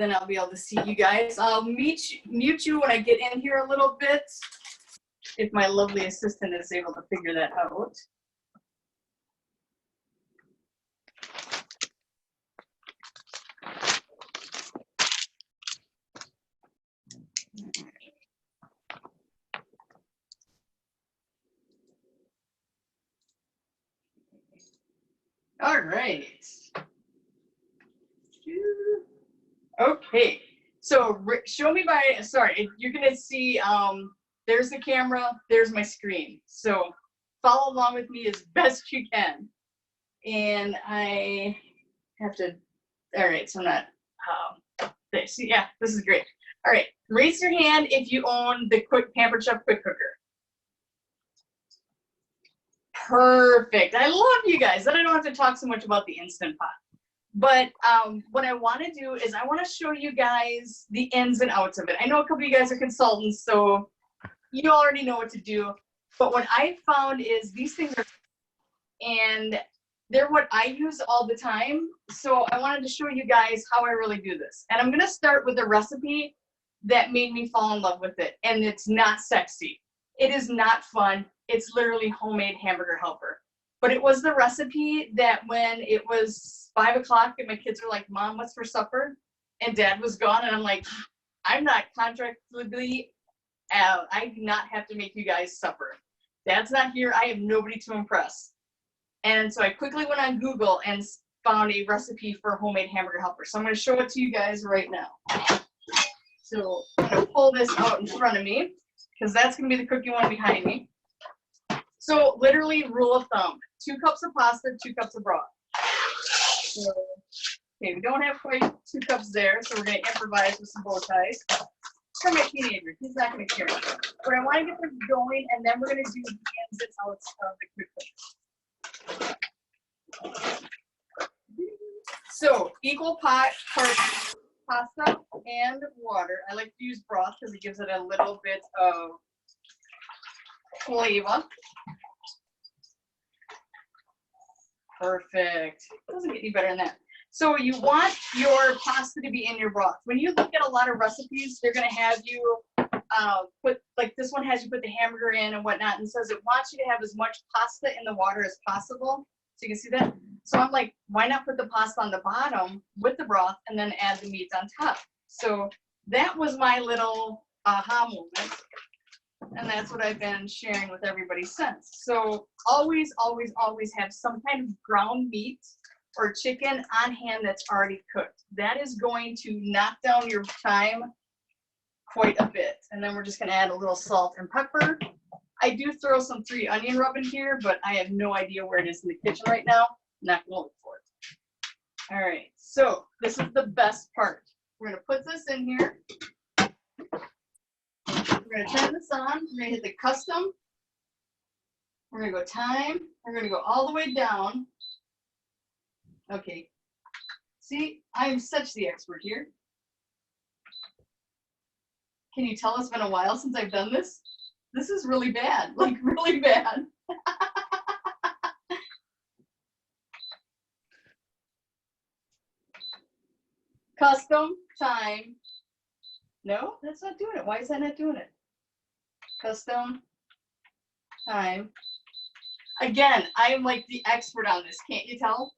then I'll be able to see you guys. I'll mute you when I get in here a little bit, if my lovely assistant is able to figure that out. All right. Okay. So show me by, sorry, you're going to see, there's the camera, there's my screen. So follow along with me as best you can. And I have to, all right, so I'm not, this, yeah, this is great. All right, raise your hand if you own the Pampered Chef Quick Cooker. Perfect. I love you guys. Then I don't have to talk so much about the Instant Pot. But what I want to do is I want to show you guys the ins and outs of it. I know a couple of you guys are consultants, so you already know what to do. But what I found is these things are, and they're what I use all the time. So I wanted to show you guys how I really do this. And I'm going to start with a recipe that made me fall in love with it. And it's not sexy. It is not fun. It's literally homemade hamburger helper. But it was the recipe that when it was 5 o'clock and my kids were like, Mom, what's for supper? And Dad was gone. And I'm like, I'm not contractually out. I do not have to make you guys supper. Dad's not here. I have nobody to impress. And so I quickly went on Google and found a recipe for homemade hamburger helper. So I'm going to show it to you guys right now. So I'm going to pull this out in front of me because that's going to be the cookie one behind me. So literally rule of thumb, 2 cups of pasta, 2 cups of broth. So, okay, we don't have quite 2 cups there, so we're going to improvise with some bow ties. For my teenager, he's not going to care. But I want to get this going, and then we're going to do the ins and outs of the quick cooker. So equal parts pasta and water. I like to use broth because it gives it a little bit of flavor. Perfect. Doesn't get any better than that. So you want your pasta to be in your broth. When you look at a lot of recipes, they're going to have you put, like this one has you put the hamburger in and whatnot, and says it wants you to have as much pasta in the water as possible. So you can see that. So I'm like, why not put the pasta on the bottom with the broth and then add the meat on top? So that was my little aha moment. And that's what I've been sharing with everybody since. So always, always, always have some kind of ground meat or chicken on hand that's already cooked. That is going to knock down your time quite a bit. And then we're just going to add a little salt and pepper. I do throw some 3 onion rub in here, but I have no idea where it is in the kitchen right now. I'm not going to look for it. All right, so this is the best part. We're going to put this in here. We're going to turn this on. We're going to hit the custom. We're going to go time. We're going to go all the way down. Okay. See, I am such the expert here. Can you tell it's been a while since I've done this? This is really bad, like really bad. Custom time. No, that's not doing it. Why is that not doing it? Custom time. Again, I am like the expert on this. Can't you tell?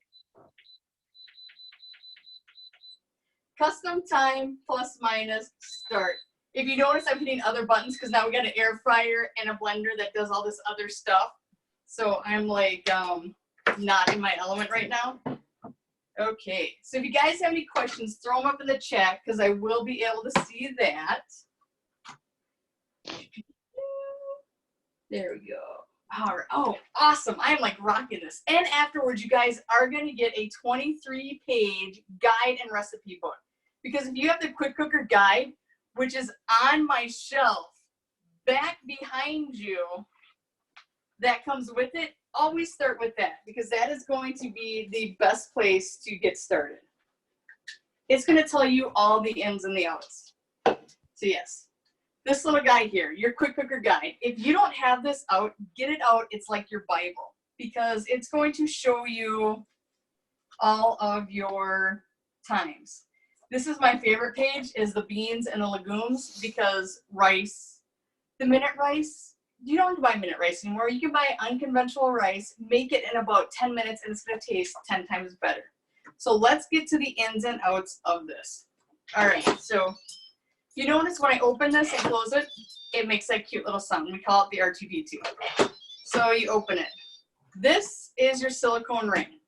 Custom time plus minus start. If you notice, I'm hitting other buttons because now we got an air fryer and a blender that does all this other stuff. So I'm like not in my element right now. Okay, so if you guys have any questions, throw them up in the chat because I will be able to see that. There we go. All right. Oh, awesome. I am like rocking this. And afterwards, you guys are going to get a 23-page guide and recipe book. Because if you have the Quick Cooker Guide, which is on my shelf back behind you, that comes with it, always start with that because that is going to be the best place to get started. It's going to tell you all the ins and the outs. So yes, this little guy here, your Quick Cooker Guide. If you don't have this out, get it out. It's like your Bible because it's going to show you all of your times. This is my favorite page, is the beans and the legumes, because rice, the minute rice, you don't have to buy minute rice anymore. You can buy unconventional rice, make it in about 10 minutes, and it's going to taste 10 times better. So let's get to the ins and outs of this. All right, so you notice when I open this and close it, it makes that cute little sound. We call it the R2D2. So you open it. This is your silicone ring.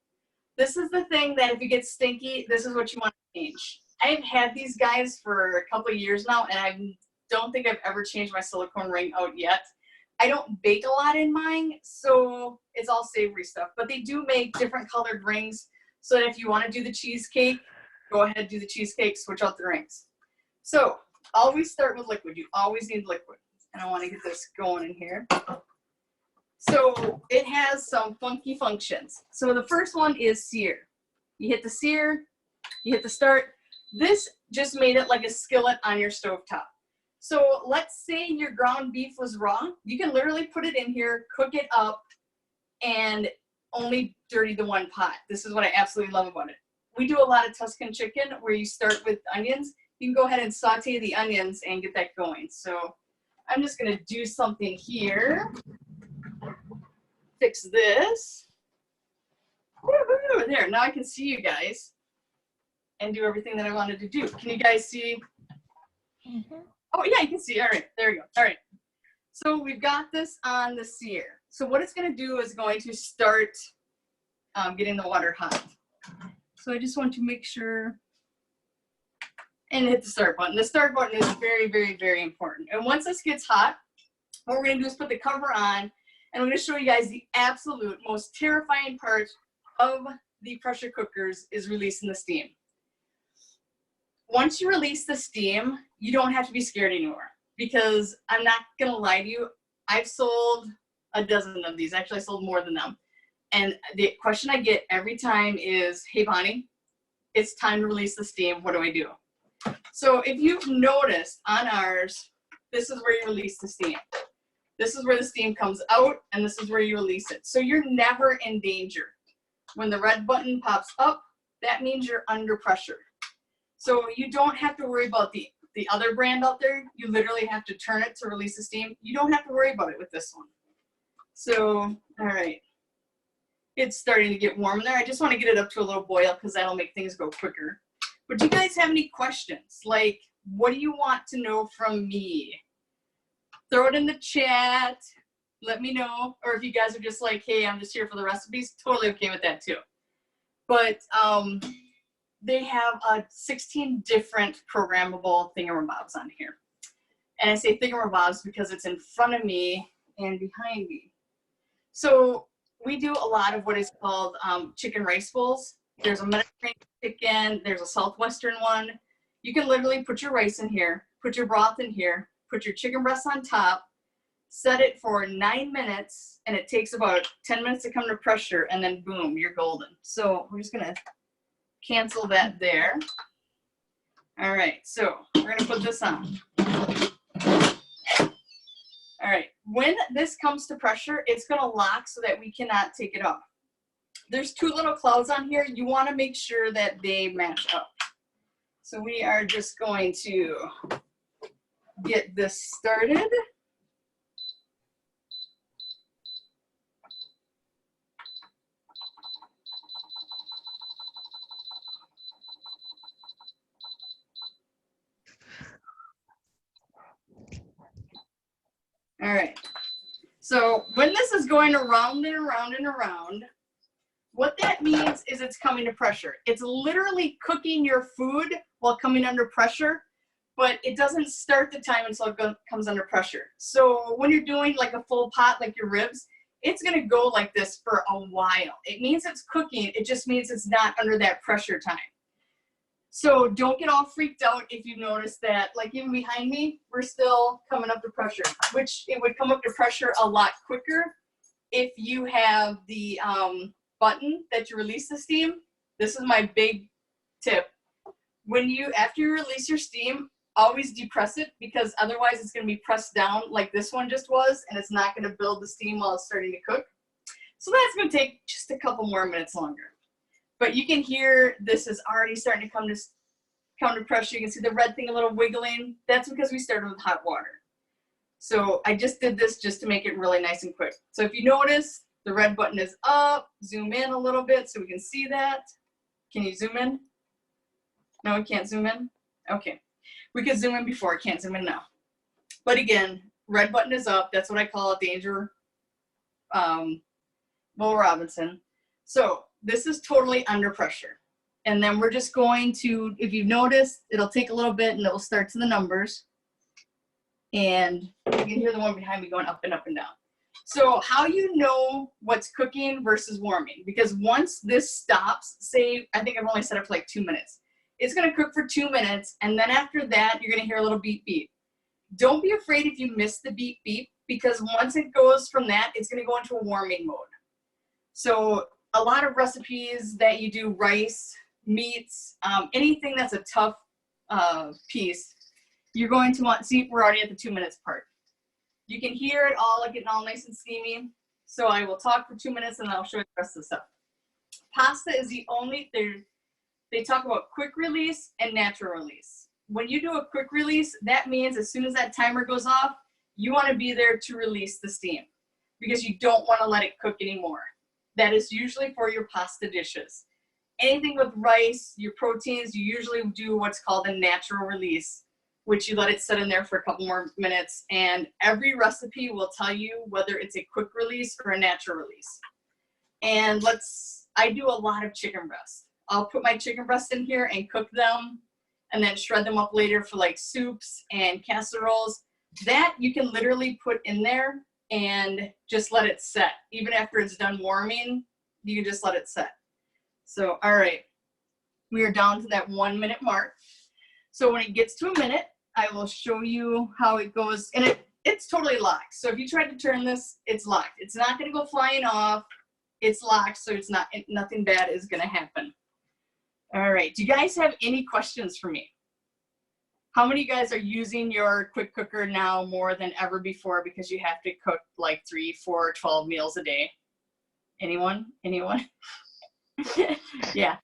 This is the thing that if you get stinky, this is what you want to change. I've had these guys for a couple of years now, and I don't think I've ever changed my silicone ring out yet. I don't bake a lot in mine, so it's all savory stuff. But they do make different colored rings, so that if you want to do the cheesecake, go ahead, do the cheesecake, switch out the rings. So always start with liquid. You always need liquid. And I want to get this going in here. So it has some funky functions. So the first one is sear. You hit the sear, you hit the start. This just made it like a skillet on your stovetop. So let's say your ground beef was raw. You can literally put it in here, cook it up, and only dirty the one pot. This is what I absolutely love about it. We do a lot of Tuscan chicken where you start with onions. You can go ahead and saute the onions and get that going. So I'm just gonna do something here. Fix this. Woo-hoo, there, now I can see you guys and do everything that I wanted to do. Can you guys see? Mm-hmm. Oh yeah, you can see. All right, there we go. All right. So we've got this on the sear. So what it's going to do is going to start getting the water hot. So I just want to make sure and hit the start button. The start button is very, very, very important. And once this gets hot, what we're going to do is put the cover on, and I'm going to show you guys the absolute most terrifying part of the pressure cookers is releasing the steam. Once you release the steam, you don't have to be scared anymore, because I'm not going to lie to you. I've sold a dozen of these. Actually, I sold more than them. And the question I get every time is, hey, Bonnie, it's time to release the steam. What do I do? So if you've noticed on ours, this is where you release the steam. This is where the steam comes out, and this is where you release it. So you're never in danger. When the red button pops up, that means you're under pressure. So you don't have to worry about the other brand out there. You literally have to turn it to release the steam. You don't have to worry about it with this one. So, all right. It's starting to get warm there. I just want to get it up to a little boil because that'll make things go quicker. But do you guys have any questions? Like, what do you want to know from me? Throw it in the chat. Let me know. Or if you guys are just like, hey, I'm just here for the recipes, totally okay with that too. But they have 16 different programmable thingamabobs on here. And I say thingamabobs because it's in front of me and behind me. So we do a lot of what is called chicken rice bowls. There's a Mediterranean chicken, there's a Southwestern one. You can literally put your rice in here, put your broth in here, put your chicken breasts on top, set it for 9 minutes, and it takes about 10 minutes to come to pressure, and then boom, you're golden. So we're just gonna cancel that there. All right, so we're gonna put this on. All right, when this comes to pressure, it's gonna lock so that we cannot take it off. There's two little clouds on here. You wanna make sure that they match up. So we are just going to get this started. All right, so when this is going around and around and around, what that means is it's coming to pressure. It's literally cooking your food while coming under pressure, but it doesn't start the time until it comes under pressure. So when you're doing like a full pot, like your ribs, it's gonna go like this for a while. It means it's cooking, it just means it's not under that pressure time. So don't get all freaked out if you notice that, like even behind me, we're still coming up to pressure, which it would come up to pressure a lot quicker if you have the button that you release the steam. This is my big tip. When you, after you release your steam, always depress it, because otherwise it's gonna be pressed down like this one just was, and it's not gonna build the steam while it's starting to cook. So that's gonna take just a couple more minutes longer. But you can hear this is already starting to come to come to pressure. You can see the red thing a little wiggling. That's because we started with hot water. So I just did this just to make it really nice and quick. So if you notice, the red button is up. Zoom in a little bit so we can see that. Can you zoom in? No, we can't zoom in? Okay. We could zoom in before, I can't zoom in now. But again, red button is up. That's what I call a danger Will Robinson. So this is totally under pressure. And then we're just going to, if you've noticed, it'll take a little bit and it will start to the numbers. And you can hear the one behind me going up and up and down. So how you know what's cooking versus warming, because once this stops, say, I think I've only set it for like 2 minutes. It's gonna cook for 2 minutes, and then after that, you're gonna hear a little beep beep. Don't be afraid if you miss the beep beep, because once it goes from that, it's gonna go into a warming mode. So a lot of recipes that you do, rice, meats, anything that's a tough piece, you're going to want, see, we're already at the 2 minutes part. You can hear it all getting all nice and steamy. So I will talk for 2 minutes and I'll show you the rest of the stuff. Pasta is the only, they talk about quick release and natural release. When you do a quick release, that means as soon as that timer goes off, you want to be there to release the steam because you don't want to let it cook anymore. That is usually for your pasta dishes. Anything with rice, your proteins, you usually do what's called a natural release, which you let it sit in there for a couple more minutes. And every recipe will tell you whether it's a quick release or a natural release. And I do a lot of chicken breast. I'll put my chicken breast in here and cook them and then shred them up later for like soups and casseroles. That you can literally put in there and just let it set. Even after it's done warming, you can just let it set. So, all right, we are down to that 1 minute mark. So when it gets to a minute, I will show you how it goes. And it's totally locked. So if you try to turn this, it's locked. It's not gonna go flying off. It's locked, so it's not, nothing bad is gonna happen. All right, do you guys have any questions for me? How many of you guys are using your quick cooker now more than ever before because you have to cook like 3, 4, 12 meals a day? Anyone? Anyone? Yeah,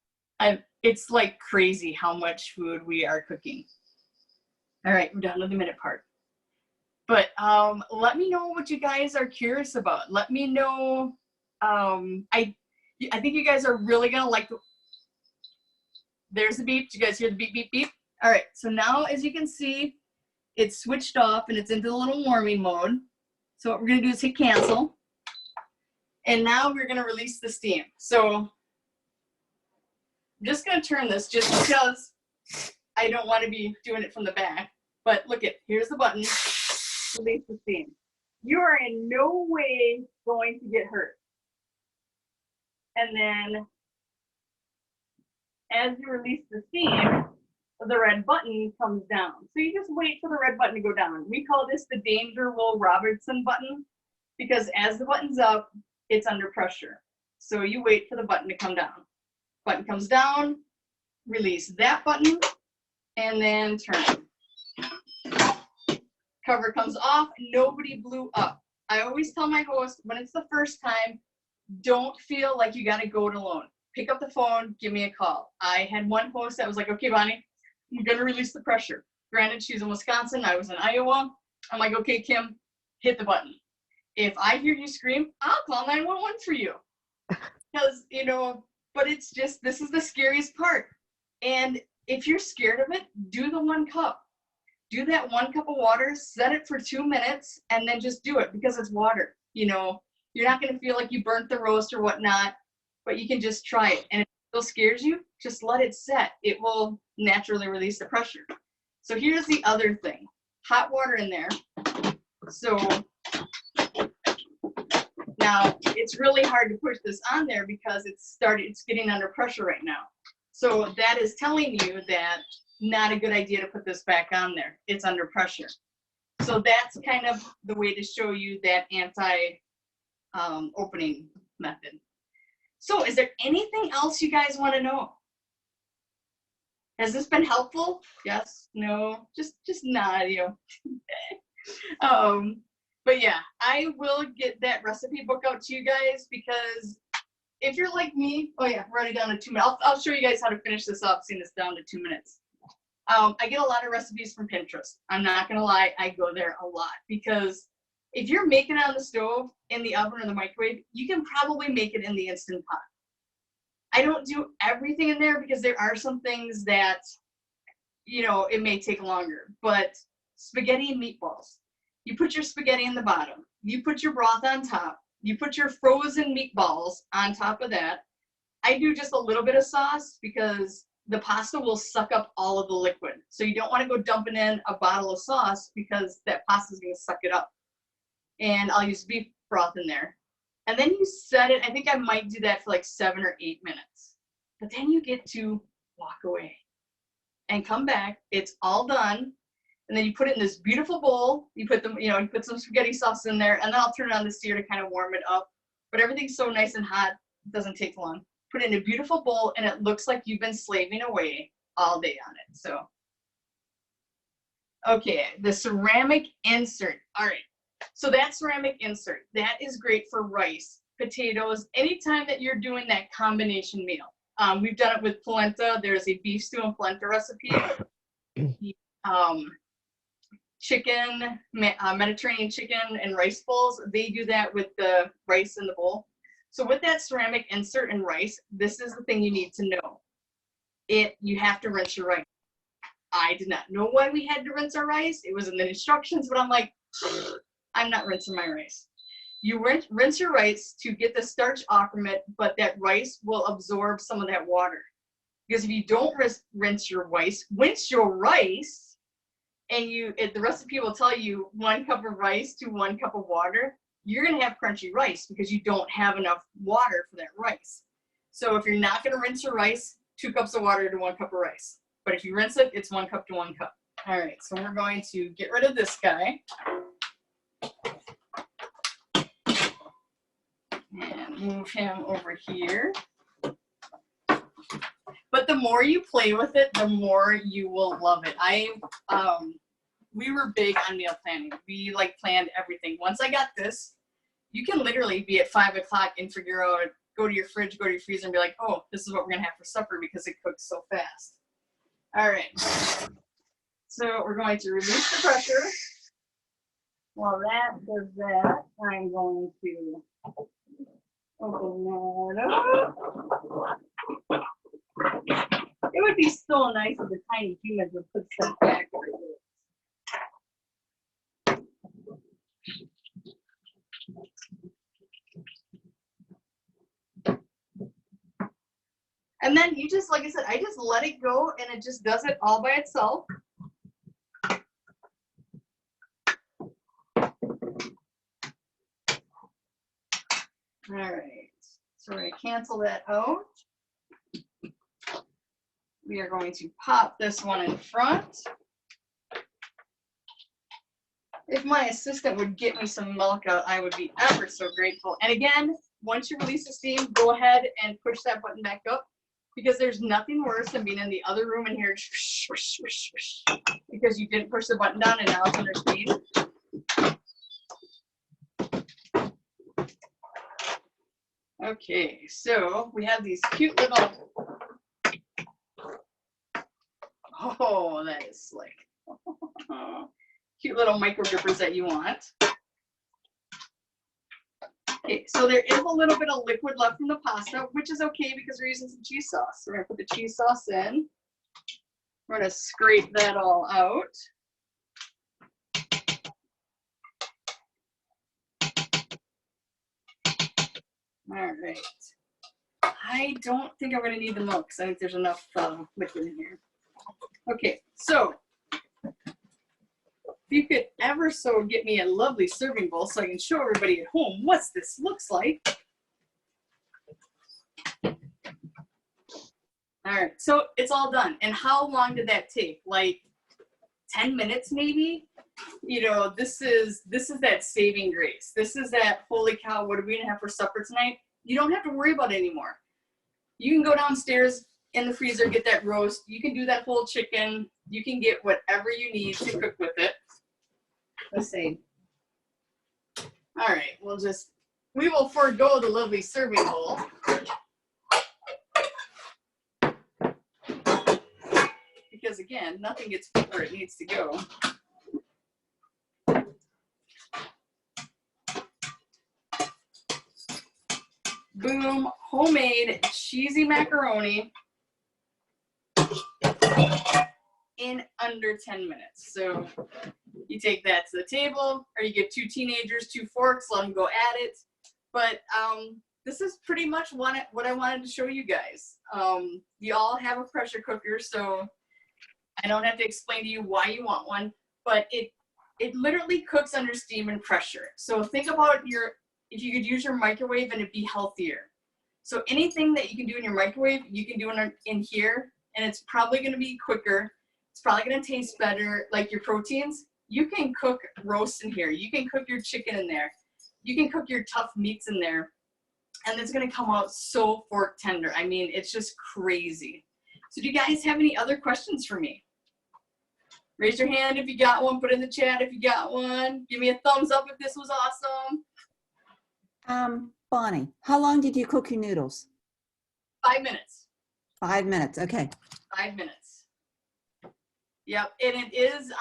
it's like crazy how much food we are cooking. All right, we're done with the minute part. But let me know what you guys are curious about. Let me know. I think you guys are really gonna like. There's the beep. Do you guys hear the beep, beep, beep? All right, so now as you can see, it's switched off and it's into the little warming mode. So what we're gonna do is hit cancel. And now we're gonna release the steam. So I'm just gonna turn this just because I don't wanna be doing it from the back. But look it, here's the button, release the steam. You are in no way going to get hurt. And then as you release the steam, the red button comes down. So you just wait for the red button to go down. We call this the Danger Will Robinson button because as the button's up, it's under pressure. So you wait for the button to come down. Button comes down, release that button, and then turn. Cover comes off, nobody blew up. I always tell my host, when it's the first time, don't feel like you gotta go it alone. Pick up the phone, give me a call. I had one host that was like, okay, Bonnie, I'm gonna release the pressure. Granted, she's in Wisconsin, I was in Iowa. I'm like, okay, Kim, hit the button. If I hear you scream, I'll call 911 for you. Because, you know, but it's just, this is the scariest part. And if you're scared of it, do the 1 cup. Do that 1 cup of water, set it for 2 minutes, and then just do it because it's water. You know, you're not gonna feel like you burnt the roast or whatnot, but you can just try it. And if it still scares you, just let it set. It will naturally release the pressure. So here's the other thing. Hot water in there. So now it's really hard to push this on there because it's getting under pressure right now. So that is telling you that not a good idea to put this back on there. It's under pressure. So that's kind of the way to show you that anti-opening method. So is there anything else you guys want to know? Has this been helpful? Yes, no, just nod, you know. But yeah, I will get that recipe book out to you guys because if you're like me, oh yeah, we're already down to 2 minutes. I'll show you guys how to finish this up, seeing this down to 2 minutes. I get a lot of recipes from Pinterest. I'm not gonna lie, I go there a lot because if you're making it on the stove, in the oven, or the microwave, you can probably make it in the Instant Pot. I don't do everything in there because there are some things that, you know, it may take longer. But spaghetti and meatballs, you put your spaghetti in the bottom, you put your broth on top, you put your frozen meatballs on top of that. I do just a little bit of sauce because the pasta will suck up all of the liquid. So you don't want to go dumping in a bottle of sauce because that pasta is going to suck it up. And I'll use beef broth in there. And then you set it, I think I might do that for like 7 or 8 minutes. But then you get to walk away and come back. It's all done. And then you put it in this beautiful bowl. You put them, you know, you put some spaghetti sauce in there, and then I'll turn it on the sear to kind of warm it up. But everything's so nice and hot, it doesn't take long. Put it in a beautiful bowl, and it looks like you've been slaving away all day on it. So, okay, the ceramic insert. All right. So that ceramic insert, that is great for rice, potatoes, anytime that you're doing that combination meal. We've done it with polenta. There's a beef stew and polenta recipe. Chicken, Mediterranean chicken and rice bowls, they do that with the rice in the bowl. So with that ceramic insert and rice, this is the thing you need to know. You have to rinse your rice. I did not know why we had to rinse our rice. It was in the instructions, but I'm like, I'm not rinsing my rice. You rinse your rice to get the starch off from it, but that rice will absorb some of that water. Because if you don't rinse your rice, and the recipe will tell you 1 cup of rice to 1 cup of water, you're going to have crunchy rice because you don't have enough water for that rice. So if you're not going to rinse your rice, 2 cups of water to 1 cup of rice. But if you rinse it, it's 1 cup to 1 cup. All right, so we're going to get rid of this guy. And move him over here. But the more you play with it, the more you will love it. We were big on meal planning. We planned everything. Once I got this, you can literally be at 5 o'clock and figure out, go to your fridge, go to your freezer, and be like, oh, this is what we're gonna have for supper because it cooks so fast. All right. So we're going to release the pressure. While that does that, I'm going to open that up. It would be so nice if the tiny humans would put stuff back where it is. And then you just, like I said, I just let it go and it just does it all by itself. All right, so we're going to cancel that out. We are going to pop this one in front. If my assistant would get me some milk out, I would be ever so grateful. And again, once you release the steam, go ahead and push that button back up because there's nothing worse than being in the other room and hearing because you didn't push the button down and now it's under steam. Okay, so we have these cute little, oh, that is slick. Cute little micro drippers that you want. Okay, so there is a little bit of liquid left from the pasta, which is okay because we're using some cheese sauce. So we're gonna put the cheese sauce in. We're gonna scrape that all out. All right. I don't think I'm gonna need the milk because I think there's enough liquid in here. Okay, so if you could ever so get me a lovely serving bowl so I can show everybody at home what this looks like. All right, so it's all done. And how long did that take? Like 10 minutes maybe? You know, this is that saving grace. This is that, holy cow, what are we gonna have for supper tonight? You don't have to worry about it anymore. You can go downstairs in the freezer, get that roast. You can do that whole chicken. You can get whatever you need to cook with it. Let's see. All right, we will forego the lovely serving bowl. because again, nothing gets put where it needs to go. Boom, homemade cheesy macaroni in under 10 minutes. So you take that to the table, or you get 2 teenagers, 2 forks, let them go at it. But this is pretty much what I wanted to show you guys. You all have a pressure cooker, so I don't have to explain to you why you want one, but it literally cooks under steam and pressure. So think about if you could use your microwave and it'd be healthier. So anything that you can do in your microwave, you can do in here, and it's probably gonna be quicker. It's probably gonna taste better. Like your proteins, you can cook roast in here. You can cook your chicken in there. You can cook your tough meats in there, and it's gonna come out so fork tender. I mean, it's just crazy. So do you guys have any other questions for me? Raise your hand if you got one, put in the chat if you got one. Give me a thumbs up if this was awesome. Bonnie, how long did you cook your noodles? 5 minutes. 5 minutes, okay. 5 minutes. Yep, and it is,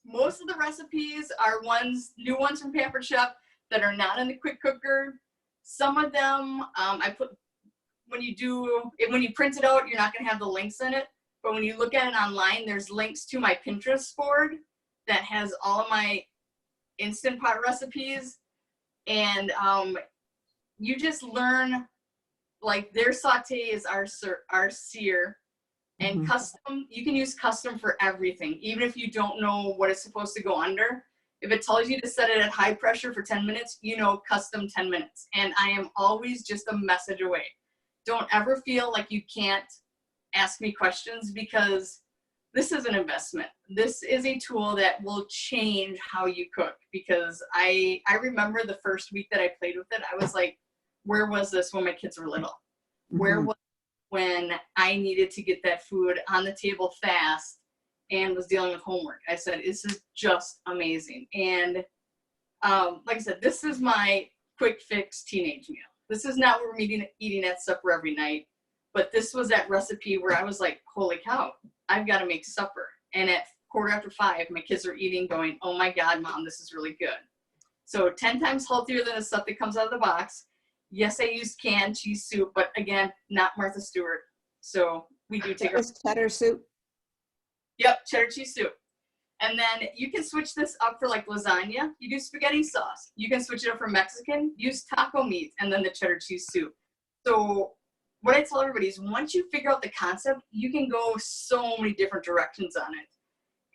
most of the recipes are new ones from Pampered Chef that are not in the quick cooker. Some of them, when you print it out, you're not gonna have the links in it. But when you look at it online, there's links to my Pinterest board that has all of my Instant Pot recipes. And you just learn, like their sautés are sear, and custom, you can use custom for everything. Even if you don't know what it's supposed to go under, if it tells you to set it at high pressure for 10 minutes, you know, custom 10 minutes. And I am always just a message away. Don't ever feel like you can't ask me questions, because this is an investment. This is a tool that will change how you cook, because I remember the first week that I played with it, I was like, where was this when my kids were little? Where was it when I needed to get that food on the table fast and was dealing with homework? I said, this is just amazing. And like I said, this is my quick fix teenage meal. This is not what we're eating at supper every night. But this was that recipe where I was like, holy cow, I've got to make supper. And at 5:15, my kids are eating going, oh my God, Mom, this is really good. So 10 times healthier than the stuff that comes out of the box. Yes, I used canned cheese soup, but again, not Martha Stewart. So we do take our cheddar soup. Yep, cheddar cheese soup. And then you can switch this up for like lasagna. You do spaghetti sauce. You can switch it up for Mexican. Use taco meat and then the cheddar cheese soup. So what I tell everybody is once you figure out the concept, you can go so many different directions on it.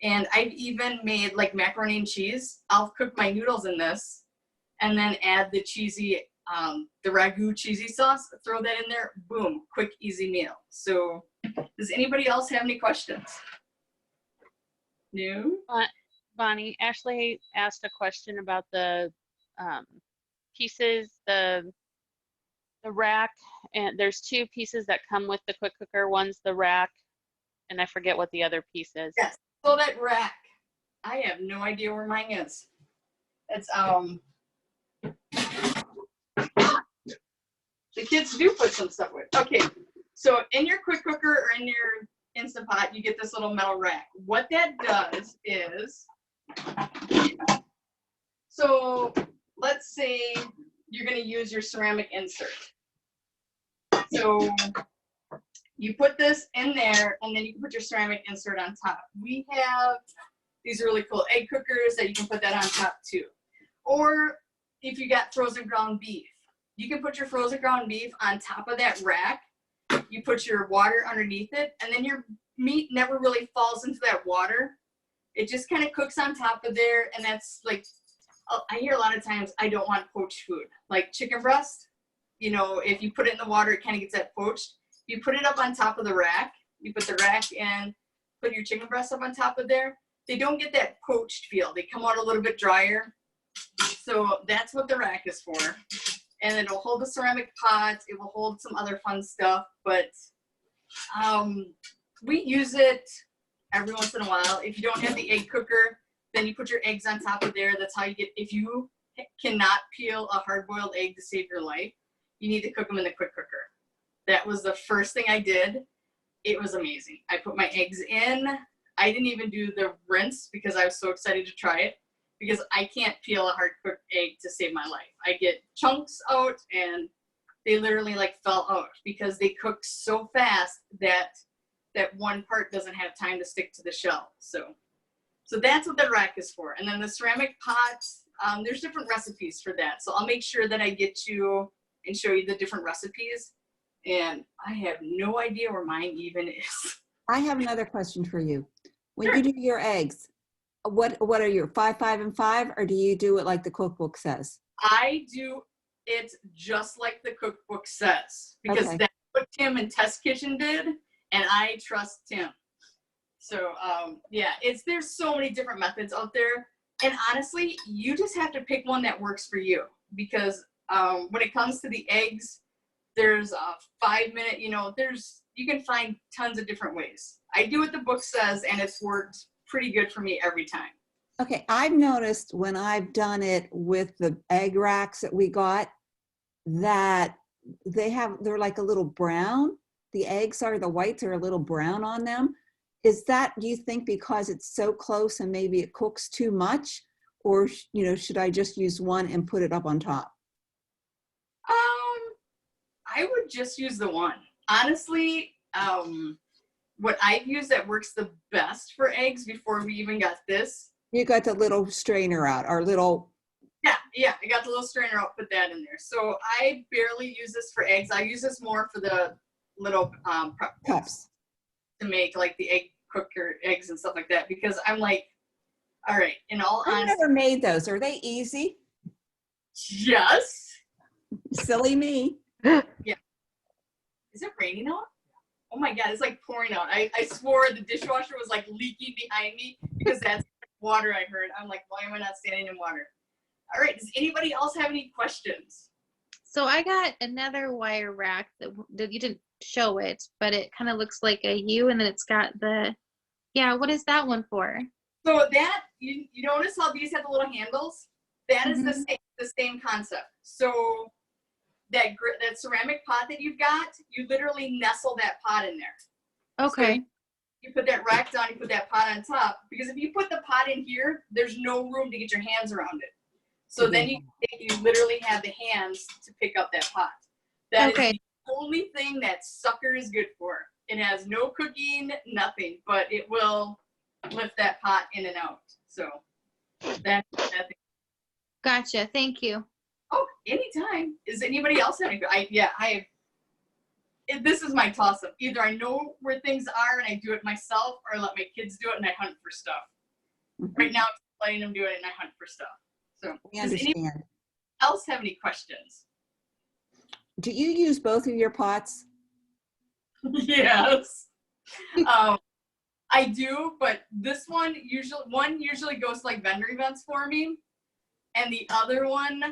And I've even made like macaroni and cheese. I'll cook my noodles in this and then add the cheesy, the ragu cheesy sauce, throw that in there, boom, quick, easy meal. So does anybody else have any questions? No? Bonnie, Ashley asked a question about the pieces, the rack, and there's 2 pieces that come with the quick cooker. One's the rack, and I forget what the other piece is. Yes, so that rack, I have no idea where mine is. It's the kids do put some stuff with. Okay, so in your quick cooker or in your Instant Pot, you get this little metal rack. What that does is, so let's say you're going to use your ceramic insert. So you put this in there, and then you can put your ceramic insert on top. We have these really cool egg cookers that you can put that on top too. Or if you got frozen ground beef, you can put your frozen ground beef on top of that rack. You put your water underneath it, and then your meat never really falls into that water. It just kind of cooks on top of there, and that's like, I hear a lot of times, I don't want poached food. Like chicken breast, you know, if you put it in the water, it kind of gets that poached. You put it up on top of the rack, you put the rack and put your chicken breast up on top of there. They don't get that poached feel. They come out a little bit drier. So that's what the rack is for. And it'll hold the ceramic pots. It will hold some other fun stuff, but we use it every once in a while. If you don't have the egg cooker, then you put your eggs on top of there. That's how you get, if you cannot peel a hard-boiled egg to save your life, you need to cook them in the quick cooker. That was the first thing I did. It was amazing. I put my eggs in. I didn't even do the rinse because I was so excited to try it, because I can't peel a hard cooked egg to save my life. I get chunks out and they literally like fell out because they cook so fast that that one part doesn't have time to stick to the shell. So that's what the rack is for. And then the ceramic pots, there's different recipes for that. So I'll make sure that I get you and show you the different recipes. And I have no idea where mine even is. I have another question for you. When Sure. you do your eggs, what are your 5, 5, and 5, or do you do it like the cookbook says? I do it just like the cookbook says, because Okay. that's what Tim and Test Kitchen did, and I trust Tim. So yeah, there's so many different methods out there, and honestly, you just have to pick one that works for you, because when it comes to the eggs, there's a 5-minute, you can find tons of different ways. I do what the book says, and it's worked pretty good for me every time. Okay, I've noticed when I've done it with the egg racks that we got, that they're like a little brown. The eggs the whites are a little brown on them. Is that, do you think, because it's so close and maybe it cooks too much? Or, should I just use one and put it up on top? I would just use the one. Honestly, what I've used that works the best for eggs before we even got this. You got the little strainer out, or little. Yeah, I got the little strainer out, put that in there. So I barely use this for eggs. I use this more for the little prep Cups. to make like the egg cooker eggs and stuff like that, because I'm like, all right, in all I've honesty, never made those. Are they easy? yes. Silly me. Is it raining out? Oh my God, it's like pouring out. I swore the dishwasher was like leaking behind me, because that's water I heard. I'm like, why am I not standing in water? All right, does anybody else have any questions? So I got another wire rack that you didn't show it, but it kind of looks like a U, and then it's got what is that one for? So that, you notice how these have the little handles? That is the same concept. So that ceramic pot that you've got, you literally nestle that pot in there. Okay. So you put that rack down, you put that pot on top, because if you put the pot in here, there's no room to get your hands around it. So then you literally have the hands to pick up that pot. That is the only thing that sucker is good for. It has no cooking, nothing, but it will lift that pot in and out. So that's that thing. Gotcha. Thank you. Oh, anytime. Is anybody else having? This is my toss-up. Either I know where things are and I do it myself, or I let my kids do it and I hunt for stuff. Right now, I'm letting them do it and I hunt for stuff. So, We does understand. anybody else have any questions? Do you use both of your pots? Yes. I do, but this one usually goes to like vendor events for me, and the other one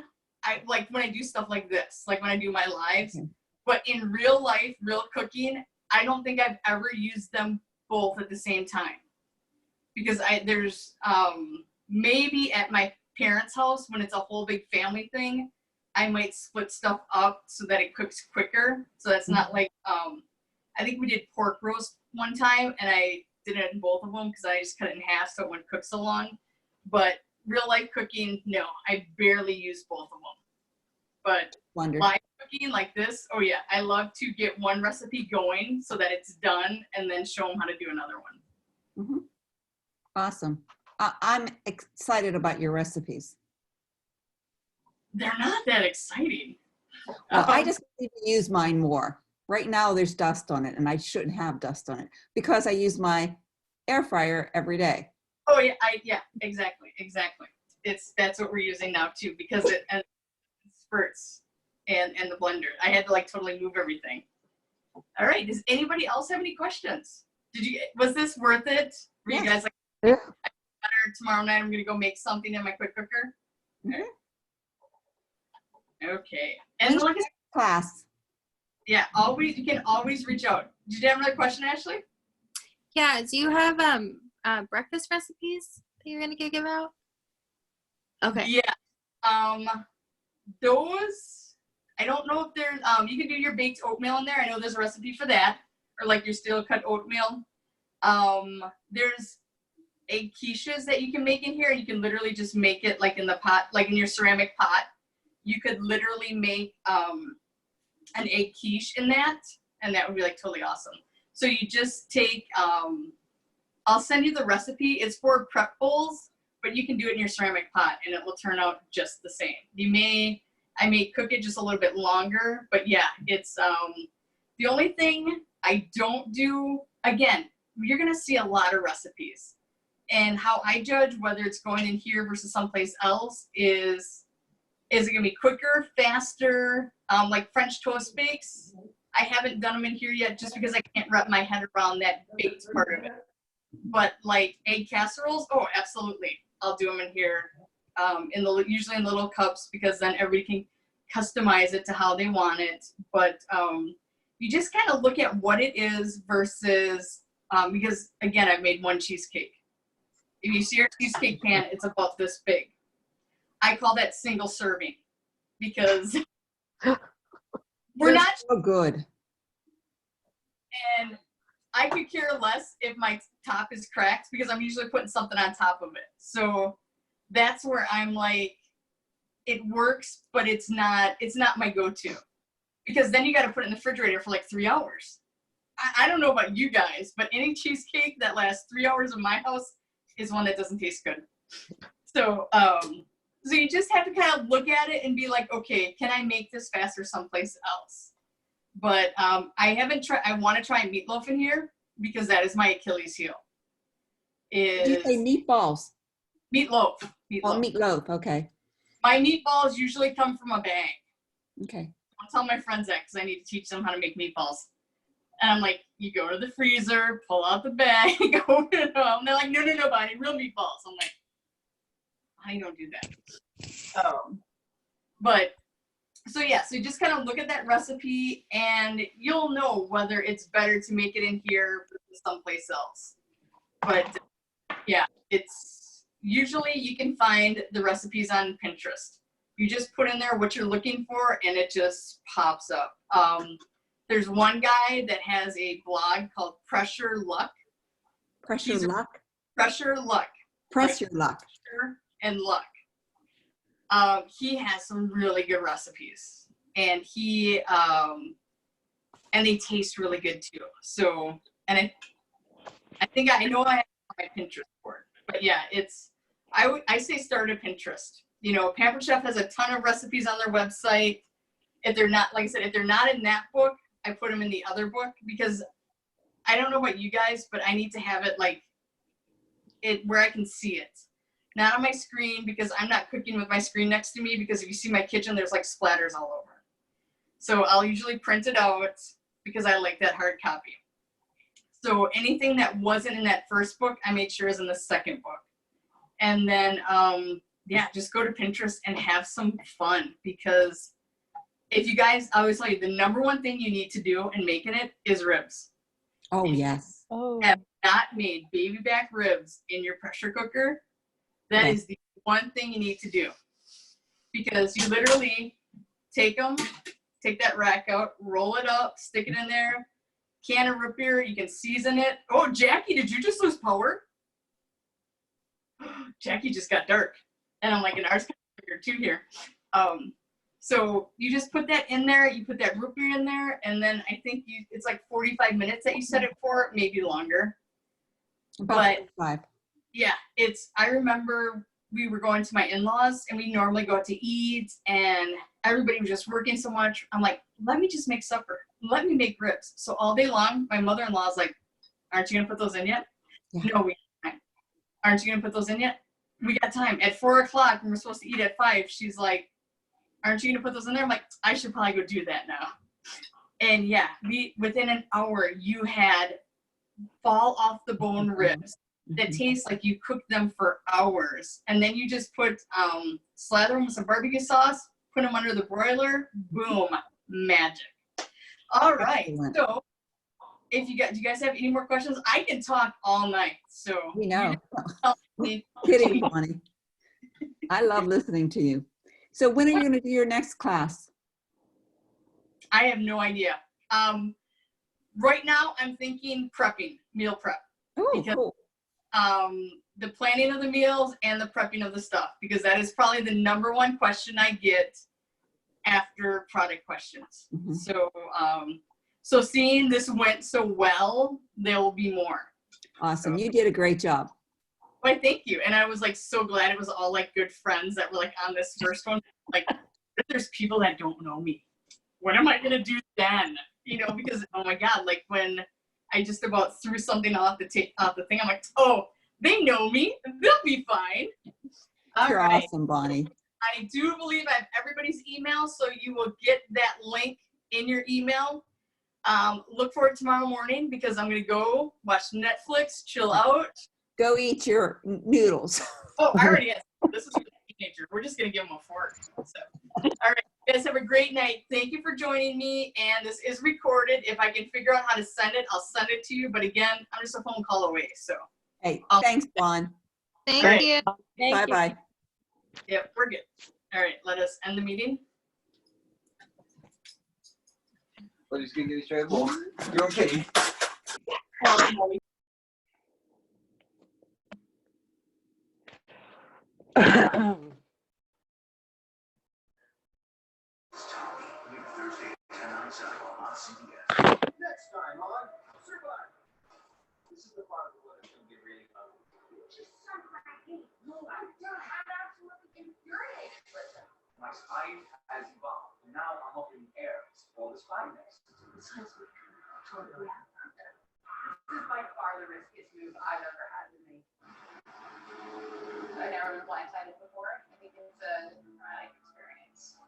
I like when I do stuff like this, like when I do my lives. Okay. But in real life, real cooking, I don't think I've ever used them both at the same time, because there's maybe at my parents' house when it's a whole big family thing, I might split stuff up so that it cooks quicker. So that's not like I think we did pork roast one time, and I did it in both of them because I just cut it in half so it wouldn't cook so long. But real life cooking, no, I barely use both of them. But Wonderful. live cooking like this, oh yeah, I love to get one recipe going so that it's done and then show them how to do another one. Mhm. Awesome. I'm excited about your recipes. They're not that exciting. Well, I just need to use mine more. Right now there's dust on it, and I shouldn't have dust on it because I use my air fryer every day. Oh yeah, exactly. That's what we're using now too, because it spurts and the blender. I had to like totally move everything. All right, does anybody else have any questions? Was this worth it? Were you guys like, Yeah. tomorrow night I'm gonna go make something in my quick cooker? Okay. And like I said, Class. yeah, you can always reach out. Did you have another question, Ashley? Yeah. Do you have breakfast recipes that you're gonna give out? Okay. Yeah. Those, I don't know if there's you can do your baked oatmeal in there. I know there's a recipe for that. or like your steel cut oatmeal. There's egg quiches that you can make in here. You can literally just make it like in the pot, like in your ceramic pot. You could literally make an egg quiche in that, and that would be like totally awesome. So you just take, I'll send you the recipe. It's for prep bowls, but you can do it in your ceramic pot and it will turn out just the same. I may cook it just a little bit longer, but yeah, it's the only thing I don't do, again, you're gonna see a lot of recipes. And how I judge whether it's going in here versus someplace else is it gonna be quicker, faster, like French toast bakes? I haven't done them in here yet just because I can't wrap my head around that baked part of it. But like egg casseroles, oh, absolutely. I'll do them in here, usually in little cups, because then everybody can customize it to how they want it. But you just kind of look at what it is versus, because again, I've made one cheesecake. If you see your cheesecake pan, it's about this big. I call that single serving because we're not so good. And I could care less if my top is cracked because I'm usually putting something on top of it. So that's where I'm like, it works, but it's not my go-to. Because then you got to put it in the refrigerator for like 3 hours. I don't know about you guys, but any cheesecake that lasts 3 hours in my house is one that doesn't taste good. So, so you just have to kind of look at it and be like, okay, can I make this faster someplace else? But I haven't tried. I want to try meatloaf in here because that is my Achilles heel. Do you say meatballs? Meatloaf. Oh, meatloaf. Okay. My meatballs usually come from a bag. Okay. I'll tell my friends that because I need to teach them how to make meatballs. And I'm like, you go to the freezer, pull out the bag, open it up. And they're like, no, but I need real meatballs. I'm like, I don't do that. But so yeah, so you just kind of look at that recipe and you'll know whether it's better to make it in here versus someplace else. But yeah, it's usually you can find the recipes on Pinterest. You just put in there what you're looking for and it just pops up. There's one guy that has a blog called Pressure Luck. Pressure Luck? Pressure Luck. Pressure Luck. Pressure and Luck. He has some really good recipes, and and they taste really good too. So, and I think I know I have my Pinterest board, but yeah, I say start a Pinterest. You know, Pampered Chef has a ton of recipes on their website. If they're not, like I said, if they're not in that book, I put them in the other book because I don't know about you guys, but I need to have it like it where I can see it. Not on my screen because I'm not cooking with my screen next to me because if you see my kitchen, there's like splatters all over. So I'll usually print it out because I like that hard copy. So anything that wasn't in that first book, I made sure is in the second book. And then, yeah, just go to Pinterest and have some fun because if you guys, I always tell you, the number one thing you need to do in making it is ribs. Oh, yes. Oh. Have not made baby back ribs in your pressure cooker. That is the one thing you need to do because you literally take that rack out, roll it up, stick it in there, can of root beer, you can season it. Oh, Jackie, did you just lose power? Jackie just got dark. And I'm like, and ours got too here. So you just put that in there, you put that root beer in there, and then I think it's like 45 minutes that you set it for, maybe longer. About 45. Yeah, I remember we were going to my in-laws and we normally go out to eat and everybody was just working so much. I'm like, let me just make supper. Let me make ribs. So all day long, my mother-in-law is like, aren't you going to put those in yet? Yeah. No, we can't. Aren't you going to put those in yet? We got time. At 4 o'clock, when we're supposed to eat at 5, she's like, aren't you going to put those in there? I'm like, I should probably go do that now. And yeah, within an hour, you had fall off the bone ribs that taste like you cooked them for hours. And then you just slather them with some barbecue sauce, put them under the broiler, boom, magic. All right. Excellent. So do you guys have any more questions? I can talk all night. So We know. you Kidding, Bonnie. I love listening to you. So when are you going to do your next class? I have no idea. right now I'm thinking prepping, meal prep. Oh, Because- cool. The planning of the meals and the prepping of the stuff, because that is probably the number one question I get after product questions. Mhm. So seeing this went so well, there will be more. Awesome. You did a great job. Why, thank you. And I was like so glad it was all like good friends that were like on this first one. Like, there's people that don't know me. What am I gonna do then? You know, because oh my God, like when I just about threw something off the thing, I'm like, oh, they know me. They'll be fine. All You're right. awesome, Bonnie. I do believe I have everybody's email, so you will get that link in your email. Look for it tomorrow morning because I'm gonna go watch Netflix, chill out. Go eat your noodles. Oh, I already had. This is for the teenager. We're just gonna give him a fork. So, all right, you guys have a great night. Thank you for joining me. And this is recorded. If I can figure out how to send it, I'll send it to you. But again, I'm just a phone call away. So, Hey, Oh. thanks, Juan. Thank Right. you. Bye-bye. yep, we're good. All right, let us end the meeting. But he's gonna get his straight ball. You okay? Next time on Survive. This is the part of the letter should be reading about. My spine has evolved. Now I'm up in the air. It's called the spine nest. This is by far the riskiest move I've ever had to make. I've never been blindsided before. I think it's a traumatic experience.